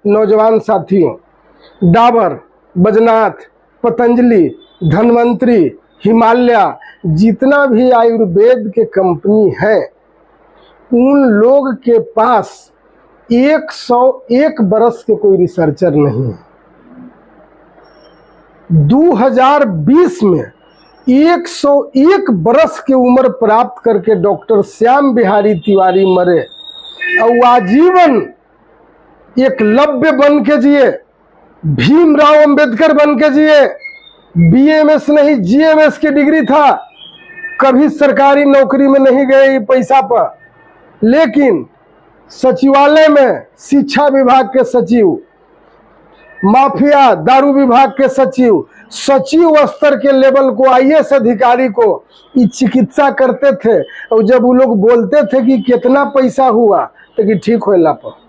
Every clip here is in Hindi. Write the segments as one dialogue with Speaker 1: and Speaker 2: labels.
Speaker 1: नौजवान साथियों, डाबर, बजनाथ, पतंजलि, धन्वंतरी, हिमालय, जितना भी आयुर्वेद के कंपनी है, उन लोग के पास 101 बरस के कोई रिसर्चर नहीं है। 2020 में 101 बरस की उम्र प्राप्त करके डॉक्टर श्याम बिहारी तिवारी मरे और आजीवन एकलव्य बन के जिए, भीमराव अंबेडकर बन के जिए। बीएमएस नहीं जीएमएस की डिग्री था, कभी सरकारी नौकरी में नहीं गए पैसा पर, लेकिन सचिवालय में शिक्षा विभाग के सचिव, माफिया दारू विभाग के सचिव, सचिव स्तर के लेवल को आईएएस अधिकारी को ये चिकित्सा करते थे। और जब वो लोग बोलते थे कि कितना पैसा हुआ, तो कि ठीक होला पर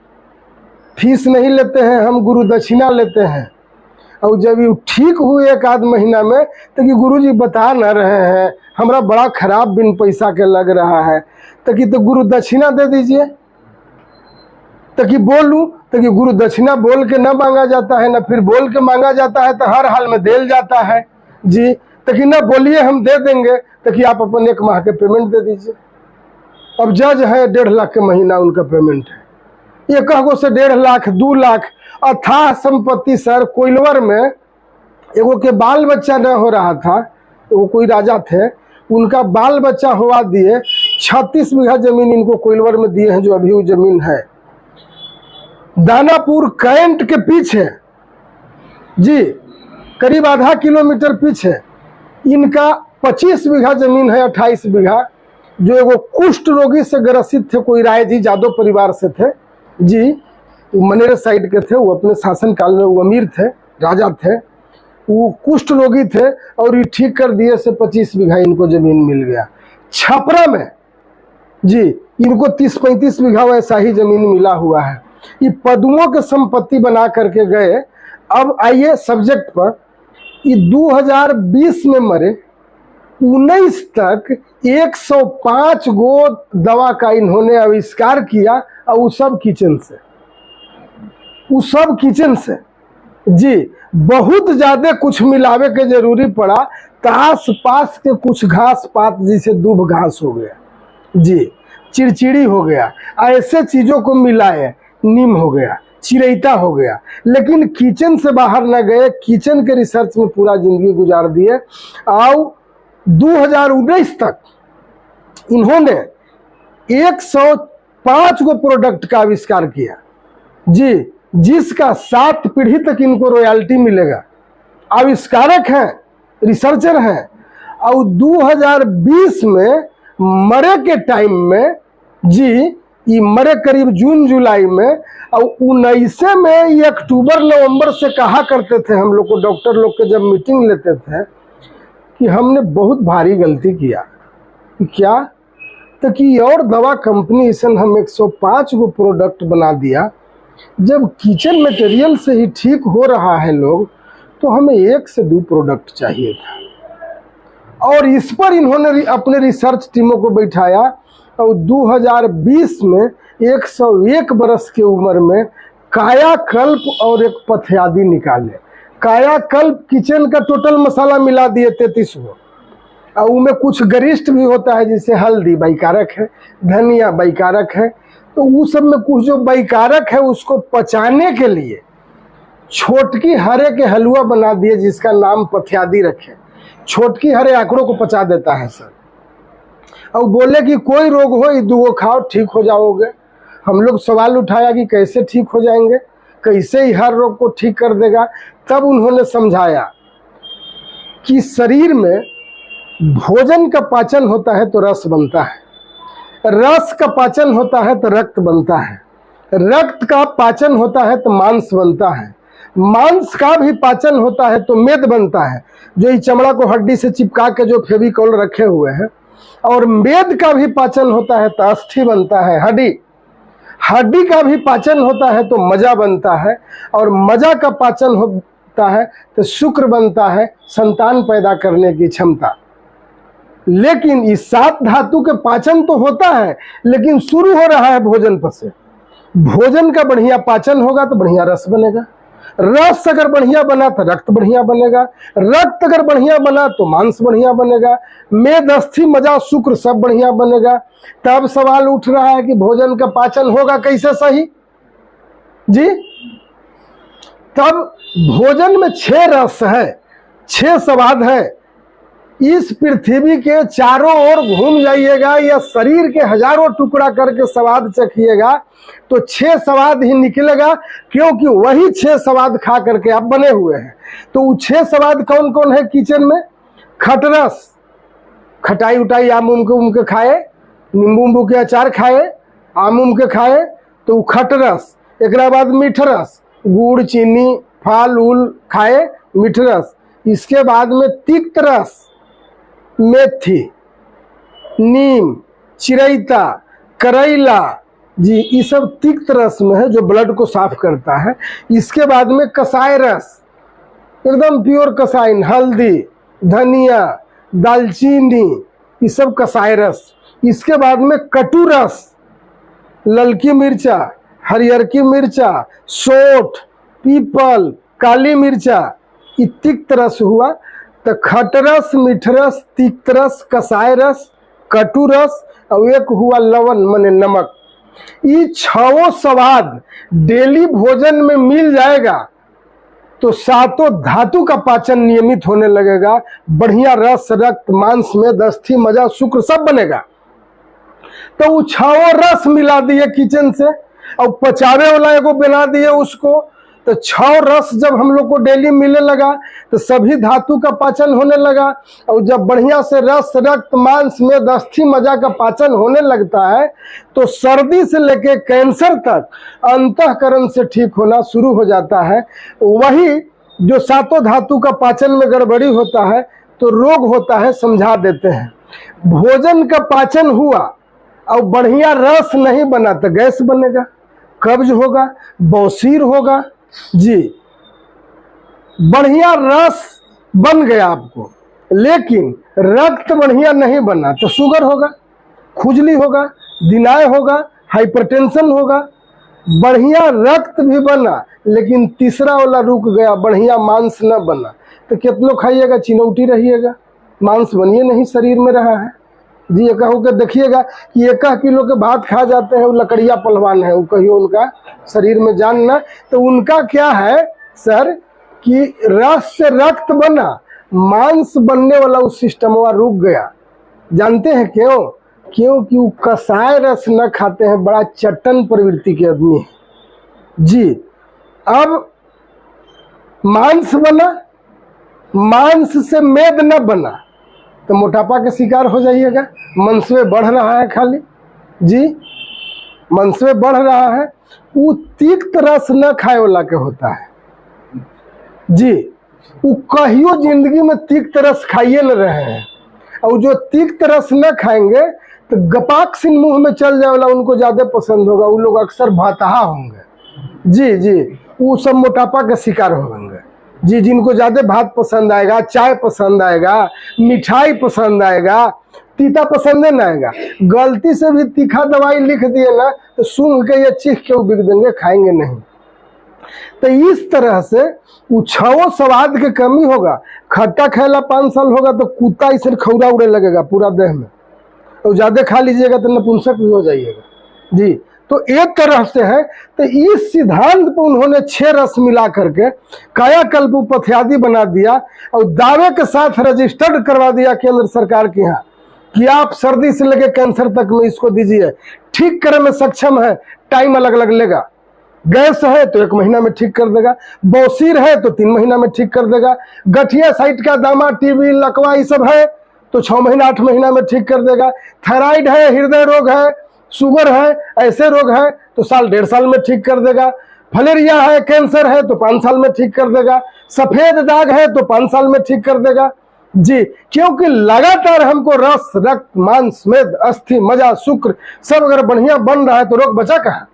Speaker 1: फीस नहीं लेते हैं, हम गुरु दक्षिणा लेते हैं। और जब ये ठीक हुए एक आध महीना में, तो कि गुरुजी बता न रहे हैं, हमरा बड़ा खराब बिन पैसा के लग रहा है, तो कि तो गुरु दक्षिणा दे दीजिए। तो कि बोलूं तो कि गुरु दक्षिणा बोल के न मांगा जाता है, न फिर बोल के मांगा जाता है, तो हर हाल में देल जाता है जी। तो कि न बोलिए हम दे देंगे, तो कि आप अपन 1 माह के पेमेंट दे दीजिए। अब जज है 1.5 लाख के महीना उनका पेमेंट है, 1 से 1.5 लाख 2 लाख अथाह संपत्ति। सर कोइलवर में एगो के बाल बच्चा न हो रहा था, वो कोई राजा थे, उनका बाल बच्चा हुआ दिए, 36 बीघा जमीन इनको कोइलवर में दिए हैं, जो अभी वो जमीन है। दानापुर कैंट के पीछे जी, करीब आधा किलोमीटर पीछे इनका 25 बीघा जमीन है, 28 बीघा, जो एगो कुष्ठ रोगी से ग्रसित थे, कोई राय जी यादव परिवार से थे जी, वो मनेर साइड के थे। वो अपने शासन काल में वो अमीर थे, राजा थे, वो कुष्ठ रोगी थे और ये ठीक कर दिए से 25 बीघा इनको जमीन मिल गया। छपरा में जी इनको 30-35 बीघा वैसा ही जमीन मिला हुआ है। ये पदुओं के संपत्ति बना करके गए। अब आइए सब्जेक्ट पर, ये 2020 में मरे, 19 तक 105 गो दवा का इन्होंने आविष्कार किया, और वो सब किचन से जी। बहुत ज्यादा कुछ मिलावे के जरूरी पड़ा, आस पास के कुछ घास पात जैसे दूब घास हो गया जी, चिड़चिड़ी हो गया, ऐसे चीजों को मिलाए, नीम हो गया, चिरैता हो गया, लेकिन किचन से बाहर न गए। किचन के रिसर्च में पूरा जिंदगी गुजार दिए। और 2019 तक इन्होंने 105 गो प्रोडक्ट का आविष्कार किया जी, जिसका 7 पीढ़ी तक इनको रॉयल्टी मिलेगा। आविष्कारक हैं, रिसर्चर हैं। और 2020 में मरे के टाइम में जी, ये मरे करीब जून जुलाई में, और 19 में ये अक्टूबर नवंबर से कहा करते थे हम लोग को, डॉक्टर लोग के जब मीटिंग लेते थे, कि हमने बहुत भारी गलती किया। क्या? तो कि और दवा कंपनी से हम 105 गो प्रोडक्ट बना दिया। जब किचन मटेरियल से ही ठीक हो रहा है लोग, तो हमें 1 से 2 प्रोडक्ट चाहिए था। और इस पर इन्होंने अपने रिसर्च टीमों को बैठाया, और 2020 में 101 बरस की उम्र में कायाकल्प और एक पथयादी निकाले। कायाकल्प किचन का टोटल मसाला मिला दिए 33 गो, और उनमें कुछ गरिष्ठ भी होता है, जैसे हल्दी बैकारक है, धनिया बैकारक है। तो उस सब में कुछ जो बैकारक है उसको पचाने के लिए छोटकी हरे के हलवा बना दिए, जिसका नाम पथयादी रखे। छोटकी हरे आंकड़ों को पचा देता है सर, और बोले कि कोई रोग हो ये 2 खाओ ठीक हो जाओगे। हम लोग सवाल उठाया कि कैसे ठीक हो जाएंगे, कैसे ही हर रोग को ठीक कर देगा। तब उन्होंने समझाया कि शरीर में भोजन का पाचन होता है तो रस बनता है, रस का पाचन होता है तो रक्त बनता है, रक्त का पाचन होता है तो मांस बनता है, मांस का भी पाचन होता है तो मेद बनता है, जो ये चमड़ा को हड्डी से चिपका के जो फेविकॉल रखे हुए हैं। और मेद का भी पाचन होता है तो अस्थि बनता है, हड्डी का भी पाचन होता है तो मजा बनता है, और मजा का पाचन होता है तो शुक्र बनता है, संतान पैदा करने की क्षमता। लेकिन इस 7 धातु के पाचन तो होता है, लेकिन शुरू हो रहा है भोजन पर से। भोजन का बढ़िया पाचन होगा तो बढ़िया रस बनेगा, रस अगर बढ़िया बना तो रक्त बढ़िया बनेगा, रक्त अगर बढ़िया बना तो मांस बढ़िया बनेगा, मेद अस्थि मजा शुक्र सब बढ़िया बनेगा। तब सवाल उठ रहा है कि भोजन का पाचन होगा कैसे सही जी? तब भोजन में 6 रस है, 6 स्वाद है। इस पृथ्वी के चारों ओर घूम जाइएगा या शरीर के हजारों टुकड़ा करके स्वाद चखिएगा तो 6 स्वाद ही निकलेगा, क्योंकि वही 6 स्वाद खा करके आप बने हुए हैं। तो वो 6 स्वाद कौन कौन है किचन में? खटरस, खटाई उटाई आम उम के खाए, नींबू उम्बू के अचार खाए, आम उम के खाए तो खटरस। एक बाद मीठ रस, गुड़ चीनी फल उल खाए, मीठ रस। इसके बाद में तिक्त रस, मेथी, नीम, चिरैता, करैला जी, ये सब तिक्त रस में है जो ब्लड को साफ करता है। इसके बाद में कसाय रस, एकदम प्योर कसाई, हल्दी, धनिया, दालचीनी, ये सब कसाय रस। इसके बाद में कटु रस, ललकी मिर्चा, हरियर की मिर्चा, सोठ, पीपल, काली मिर्चा, ये तिक्त रस हुआ। तो खटरस, मीठरस, तिक्त रस, कसाय रस, कटु रस और एक हुआ लवण माने नमक। ये 6 स्वाद डेली भोजन में मिल जाएगा तो 7 धातु का पाचन नियमित होने लगेगा, बढ़िया रस रक्त मांस में अस्थि मजा शुक्र सब बनेगा। तो वो 6 रस मिला दिए किचन से और पचावे वाला एगो बना दिए उसको। तो 6 रस जब हम लोग को डेली मिलने लगा तो सभी धातु का पाचन होने लगा। और जब बढ़िया से रस रक्त मांस में अस्थि मजा का पाचन होने लगता है तो सर्दी से लेके कैंसर तक अंतःकरण से ठीक होना शुरू हो जाता है। वही जो 7 धातु का पाचन में गड़बड़ी होता है तो रोग होता है, समझा देते हैं। भोजन का पाचन हुआ और बढ़िया रस नहीं बना तो गैस बनेगा, कब्ज होगा, बौसीर होगा जी। बढ़िया रस बन गया आपको लेकिन रक्त बढ़िया नहीं बना तो शुगर होगा, खुजली होगा, दिनाय होगा, हाइपरटेंशन होगा। बढ़िया रक्त भी बना लेकिन तीसरा वाला रुक गया, बढ़िया मांस न बना तो कितनों खाइएगा, चिनौटी रहिएगा, मांस बनिए नहीं शरीर में रहा है जी। ये कहो कि देखिएगा कि 1 किलो के भात खा जाते हैं, वो लकड़िया पहलवान है, वो कहियो उनका शरीर में जान ना। तो उनका क्या है सर कि रस से रक्त बना, मांस बनने वाला उस सिस्टम रुक गया। जानते हैं क्यों? क्योंकि वो कसाय रस न खाते हैं, बड़ा चट्टन प्रवृत्ति के आदमी है जी। अब मांस बना, मांस से मेद न बना तो मोटापा के शिकार हो जाइएगा। मनसवे बढ़ रहा है खाली जी, मनसवे बढ़ रहा है। वो तिक्त रस न खाए वाला के होता है जी। वो कहियो जिंदगी में तिक्त रस खाइए न रहे हैं। और जो तिक्त रस न खाएंगे तो गपाक्सिन मुंह में चल जाए वाला उनको ज़्यादा पसंद होगा। वो लोग अक्सर भाताहा होंगे जी जी, वो सब मोटापा का शिकार होंगे जी। जिनको ज़्यादा भात पसंद आएगा, चाय पसंद आएगा, मिठाई पसंद आएगा, तीता पसंद नहीं आएगा। गलती से भी तीखा दवाई लिख दिए ना तो सूंघ के या चीख के वो बिक देंगे, खाएंगे नहीं। तो इस तरह से वो 6 स्वाद की कमी होगा। खट्टा खेला 5 साल होगा तो कुत्ता इसे खौरा उड़े लगेगा पूरा देह में, और ज़्यादा खा लीजिएगा तो नपुंसक भी हो जाइएगा जी। तो एक तरह से है। तो इस सिद्धांत पर उन्होंने 6 रस मिला करके कायाकल्प उपथ्यादि बना दिया और दावे के साथ रजिस्टर्ड करवा दिया केंद्र सरकार के यहाँ कि आप सर्दी से लेकर कैंसर तक में इसको दीजिए, ठीक करने में सक्षम है। टाइम अलग अलग लेगा, गैस है तो 1 महीना में ठीक कर देगा, बौसीर है तो 3 महीना में ठीक कर देगा, गठिया साइट का दामा, टीबी, लकवा ये सब है तो 6 महीना 8 महीना में ठीक कर देगा। थायराइड है, हृदय रोग है, शुगर है, ऐसे रोग है तो साल 1.5 साल में ठीक कर देगा। फलेरिया है, कैंसर है तो 5 साल में ठीक कर देगा। सफेद दाग है तो 5 साल में ठीक कर देगा जी। क्योंकि लगातार हमको रस रक्त मांस मेद अस्थि मजा शुक्र सब अगर बढ़िया बन रहा है तो रोग बचा कहाँ।